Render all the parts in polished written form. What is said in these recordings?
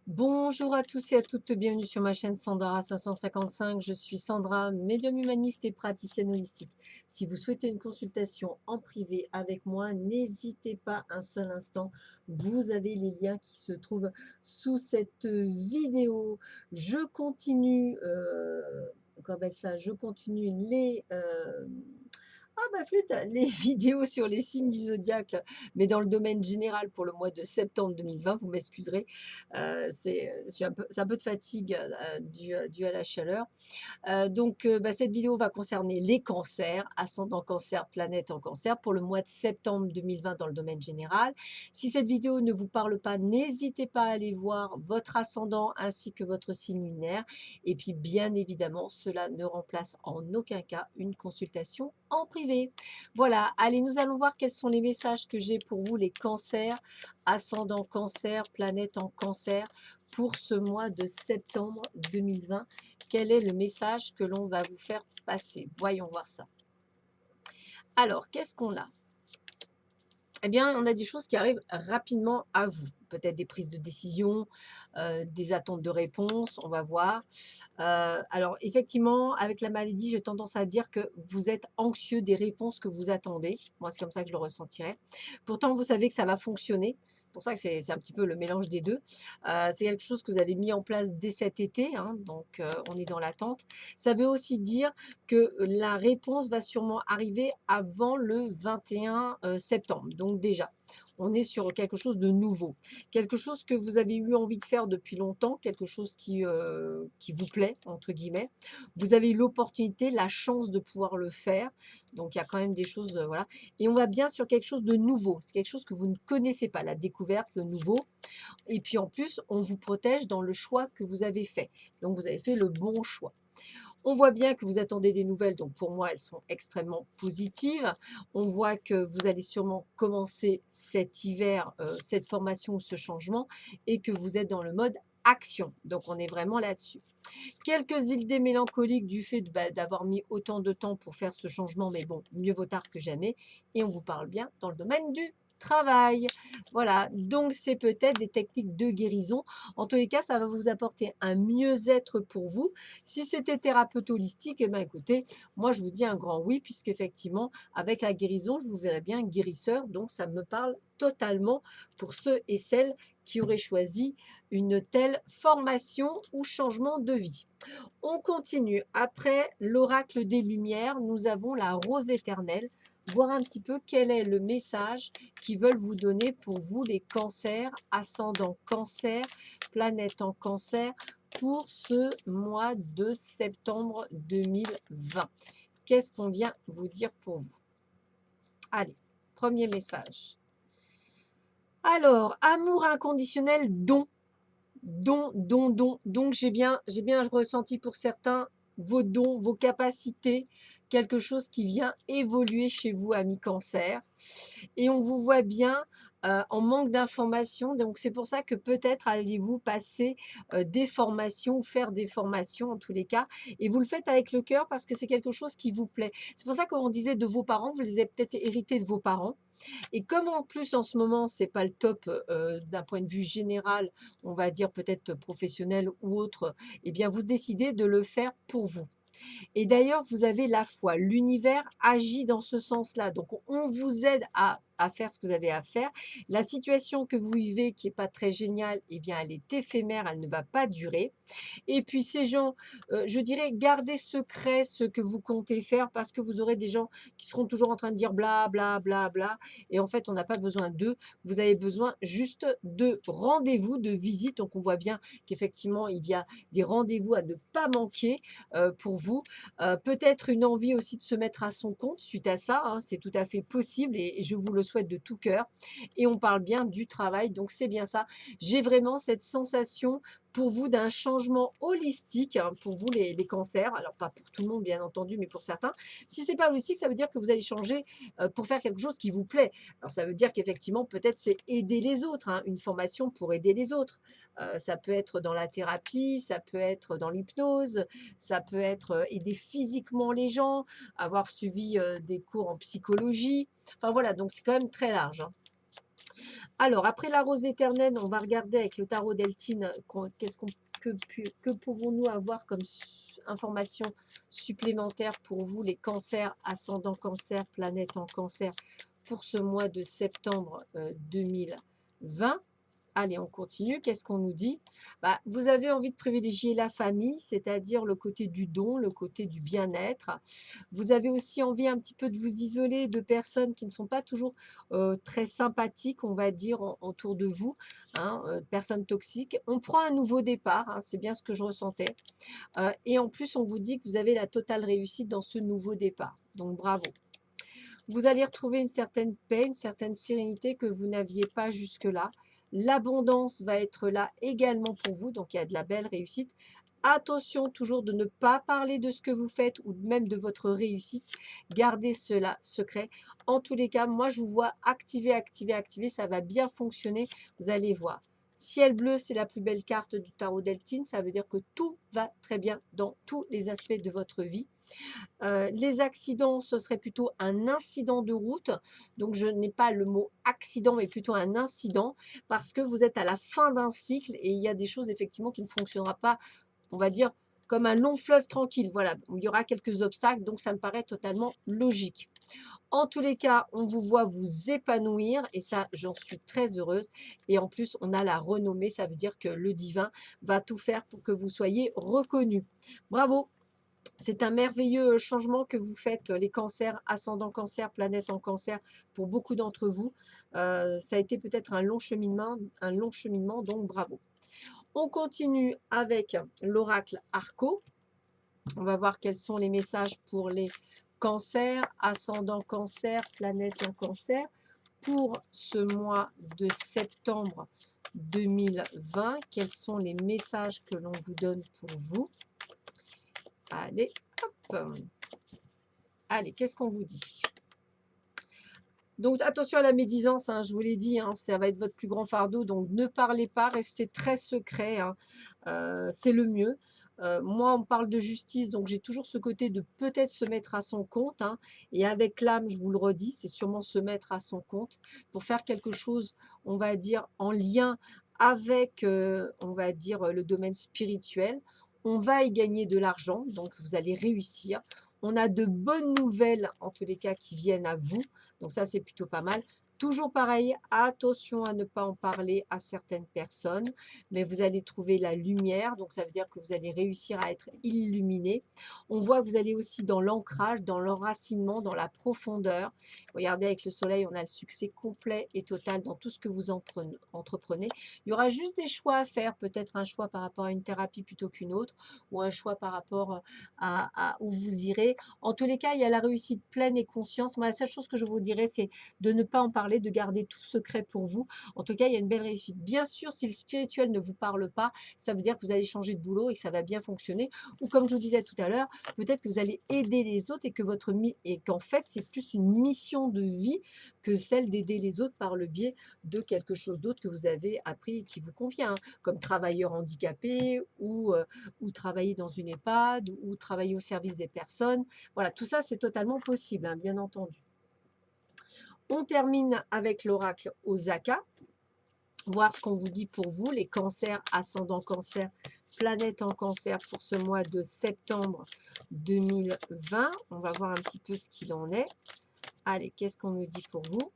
Bonjour à tous et à toutes, bienvenue sur ma chaîne Sandra 555. Je suis Sandra, médium humaniste et praticienne holistique. Si vous souhaitez une consultation en privé avec moi, n'hésitez pas un seul instant. Vous avez les liens qui se trouvent sous cette vidéo. Je continue, comment on appelle ça, je continue flûte, les vidéos sur les signes du zodiaque, mais dans le domaine général pour le mois de septembre 2020, vous m'excuserez, c'est un peu de fatigue due à la chaleur. Cette vidéo va concerner les cancers, ascendant cancer, planète en cancer, pour le mois de septembre 2020 dans le domaine général. Si cette vidéo ne vous parle pas, n'hésitez pas à aller voir votre ascendant ainsi que votre signe lunaire. Et puis, bien évidemment, cela ne remplace en aucun cas une consultation en privé. Voilà, allez, nous allons voir quels sont les messages que j'ai pour vous, les cancers, ascendant cancer, planète en cancer, pour ce mois de septembre 2020. Quel est le message que l'on va vous faire passer? Voyons voir ça. Alors, qu'est-ce qu'on a? Eh bien, on a des choses qui arrivent rapidement à vous. Peut-être des prises de décision, des attentes de réponse, on va voir. Alors, effectivement, avec la maladie, j'ai tendance à dire que vous êtes anxieux des réponses que vous attendez. Moi, c'est comme ça que je le ressentirais. Pourtant, vous savez que ça va fonctionner. C'est pour ça que c'est un petit peu le mélange des deux. C'est quelque chose que vous avez mis en place dès cet été, hein, donc on est dans l'attente. Ça veut aussi dire que la réponse va sûrement arriver avant le 21 septembre. Donc déjà, on est sur quelque chose de nouveau, quelque chose que vous avez eu envie de faire depuis longtemps, quelque chose qui vous plaît, entre guillemets. Vous avez eu l'opportunité, la chance de pouvoir le faire. Donc, il y a quand même des choses, voilà. Et on va bien sur quelque chose de nouveau. C'est quelque chose que vous ne connaissez pas, la découverte, le nouveau. Et puis, en plus, on vous protège dans le choix que vous avez fait. Donc, vous avez fait le bon choix. On voit bien que vous attendez des nouvelles, donc pour moi, elles sont extrêmement positives. On voit que vous allez sûrement commencer cet hiver, cette formation ou ce changement, et que vous êtes dans le mode action. Donc, on est vraiment là-dessus. Quelques idées mélancoliques du fait d'avoir mis autant de temps pour faire ce changement, mais bon, mieux vaut tard que jamais. Et on vous parle bien dans le domaine du travail. Voilà, donc c'est peut-être des techniques de guérison. En tous les cas, ça va vous apporter un mieux-être pour vous. Si c'était thérapeute holistique, eh bien écoutez, moi je vous dis un grand oui, puisqu'effectivement, avec la guérison, je vous verrais bien guérisseur, donc ça me parle totalement pour ceux et celles qui auraient choisi une telle formation ou changement de vie. On continue. Après l'oracle des Lumières, nous avons la rose éternelle. Voir un petit peu quel est le message qu'ils veulent vous donner pour vous, les cancers, ascendant cancer, planète en cancer, pour ce mois de septembre 2020. Qu'est-ce qu'on vient vous dire pour vous? Allez, premier message. Alors, amour inconditionnel, don. Donc, j'ai bien ressenti pour certains vos dons, vos capacités, quelque chose qui vient évoluer chez vous, amis cancer. Et on vous voit bien en manque d'informations. Donc, c'est pour ça que peut-être allez-vous passer des formations ou faire des formations en tous les cas. Et vous le faites avec le cœur parce que c'est quelque chose qui vous plaît. C'est pour ça qu'on disait de vos parents, vous les avez peut-être hérités de vos parents. Et comme en plus en ce moment, c'est pas le top d'un point de vue général, on va dire peut-être professionnel ou autre, eh bien vous décidez de le faire pour vous. Et d'ailleurs, vous avez la foi. L'univers agit dans ce sens-là. Donc, on vous aide à faire ce que vous avez à faire. La situation que vous vivez, qui n'est pas très géniale, eh bien, elle est éphémère, elle ne va pas durer. Et puis ces gens, je dirais, gardez secret ce que vous comptez faire parce que vous aurez des gens qui seront toujours en train de dire bla bla bla bla. Et en fait, on n'a pas besoin d'eux. Vous avez besoin juste de rendez-vous, de visite. Donc on voit bien qu'effectivement, il y a des rendez-vous à ne pas manquer pour vous. Peut-être une envie aussi de se mettre à son compte suite à ça, hein, c'est tout à fait possible et je vous le souhaite de tout cœur. Et on parle bien du travail, donc c'est bien ça. J'ai vraiment cette sensation pour vous d'un changement holistique, hein, pour vous les cancers, alors pas pour tout le monde bien entendu, mais pour certains. Si c'est pas holistique, ça veut dire que vous allez changer pour faire quelque chose qui vous plaît. Alors ça veut dire qu'effectivement peut-être c'est aider les autres, hein, une formation pour aider les autres. Ça peut être dans la thérapie, ça peut être dans l'hypnose, ça peut être aider physiquement les gens, avoir suivi des cours en psychologie. Enfin voilà, donc c'est quand même très large, hein. Alors, après la rose éternelle, on va regarder avec le tarot d'Eltine, qu'est-ce qu'on que pouvons-nous avoir comme information supplémentaire pour vous, les cancers, ascendant cancer, planète en cancer, pour ce mois de septembre 2020. Allez, on continue. Qu'est-ce qu'on nous dit? Bah, vous avez envie de privilégier la famille, c'est-à-dire le côté du don, le côté du bien-être. Vous avez aussi envie un petit peu de vous isoler de personnes qui ne sont pas toujours très sympathiques, on va dire, autour de vous, hein, personnes toxiques. On prend un nouveau départ, hein, c'est bien ce que je ressentais. Et en plus, on vous dit que vous avez la totale réussite dans ce nouveau départ. Donc, bravo. Vous allez retrouver une certaine paix, une certaine sérénité que vous n'aviez pas jusque-là. L'abondance va être là également pour vous, donc il y a de la belle réussite. Attention toujours de ne pas parler de ce que vous faites ou même de votre réussite. Gardez cela secret. En tous les cas, moi je vous vois activer, activer, activer. Ça va bien fonctionner. Vous allez voir. Ciel bleu, c'est la plus belle carte du tarot d'Eltine. Ça veut dire que tout va très bien dans tous les aspects de votre vie. Les accidents, ce serait plutôt un incident de route. Donc, je n'ai pas le mot accident, mais plutôt un incident, parce que vous êtes à la fin d'un cycle et il y a des choses effectivement qui ne fonctionneront pas, on va dire, comme un long fleuve tranquille. Voilà, il y aura quelques obstacles, donc ça me paraît totalement logique. En tous les cas, on vous voit vous épanouir et ça, j'en suis très heureuse. Et en plus, on a la renommée, ça veut dire que le divin va tout faire pour que vous soyez reconnu. Bravo! C'est un merveilleux changement que vous faites, les cancers, ascendant cancer, planète en cancer, pour beaucoup d'entre vous. Ça a été peut-être un long cheminement, donc bravo. On continue avec l'oracle Arco. On va voir quels sont les messages pour les cancers, ascendant cancer, planète en cancer, pour ce mois de septembre 2020. Quels sont les messages que l'on vous donne pour vous? Allez, hop. Allez, qu'est-ce qu'on vous dit? Donc, attention à la médisance, hein, je vous l'ai dit, hein, ça va être votre plus grand fardeau. Donc, ne parlez pas, restez très secret, hein, c'est le mieux. Moi, on parle de justice, donc j'ai toujours ce côté de peut-être se mettre à son compte, hein, et avec l'âme, je vous le redis, c'est sûrement se mettre à son compte pour faire quelque chose, on va dire, en lien avec, on va dire, le domaine spirituel. On va y gagner de l'argent, donc vous allez réussir. On a de bonnes nouvelles, en tous les cas, qui viennent à vous. Donc ça, c'est plutôt pas mal. Toujours pareil, attention à ne pas en parler à certaines personnes, mais vous allez trouver la lumière, donc ça veut dire que vous allez réussir à être illuminé. On voit que vous allez aussi dans l'ancrage, dans l'enracinement, dans la profondeur. Regardez, avec le soleil, on a le succès complet et total dans tout ce que vous entreprenez. Il y aura juste des choix à faire, peut-être un choix par rapport à une thérapie plutôt qu'une autre, ou un choix par rapport à où vous irez. En tous les cas, il y a la réussite pleine et conscience. Moi, la seule chose que je vous dirais, c'est de ne pas en parler, de garder tout secret pour vous. En tout cas, il y a une belle réussite. Bien sûr, si le spirituel ne vous parle pas, ça veut dire que vous allez changer de boulot et que ça va bien fonctionner. Ou comme je vous disais tout à l'heure, peut-être que vous allez aider les autres et que et qu'en fait, c'est plus une mission de vie que celle d'aider les autres par le biais de quelque chose d'autre que vous avez appris et qui vous convient, hein, comme travailleur handicapé ou travailler dans une EHPAD ou travailler au service des personnes. Voilà, tout ça, c'est totalement possible, hein, bien entendu. On termine avec l'oracle Osaka. Voir ce qu'on vous dit pour vous, les cancers, ascendant cancer, planète en cancer pour ce mois de septembre 2020. On va voir un petit peu ce qu'il en est. Allez, qu'est-ce qu'on nous dit pour vous?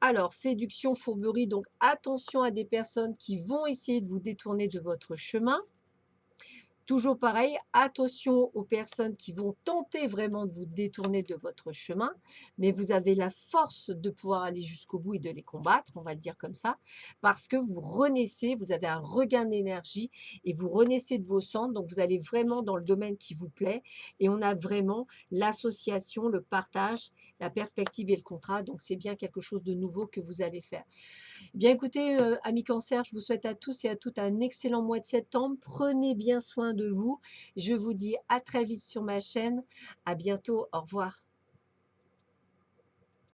Alors, séduction, fourberie, donc attention à des personnes qui vont essayer de vous détourner de votre chemin. Toujours pareil, attention aux personnes qui vont tenter vraiment de vous détourner de votre chemin, mais vous avez la force de pouvoir aller jusqu'au bout et de les combattre, on va dire comme ça, parce que vous renaissez, vous avez un regain d'énergie et vous renaissez de vos cendres, donc vous allez vraiment dans le domaine qui vous plaît et on a vraiment l'association, le partage, la perspective et le contrat, donc c'est bien quelque chose de nouveau que vous allez faire. Bien écoutez, amis cancer, je vous souhaite à tous et à toutes un excellent mois de septembre. Prenez bien soin de vous. Je vous dis à très vite sur ma chaîne. À bientôt. Au revoir.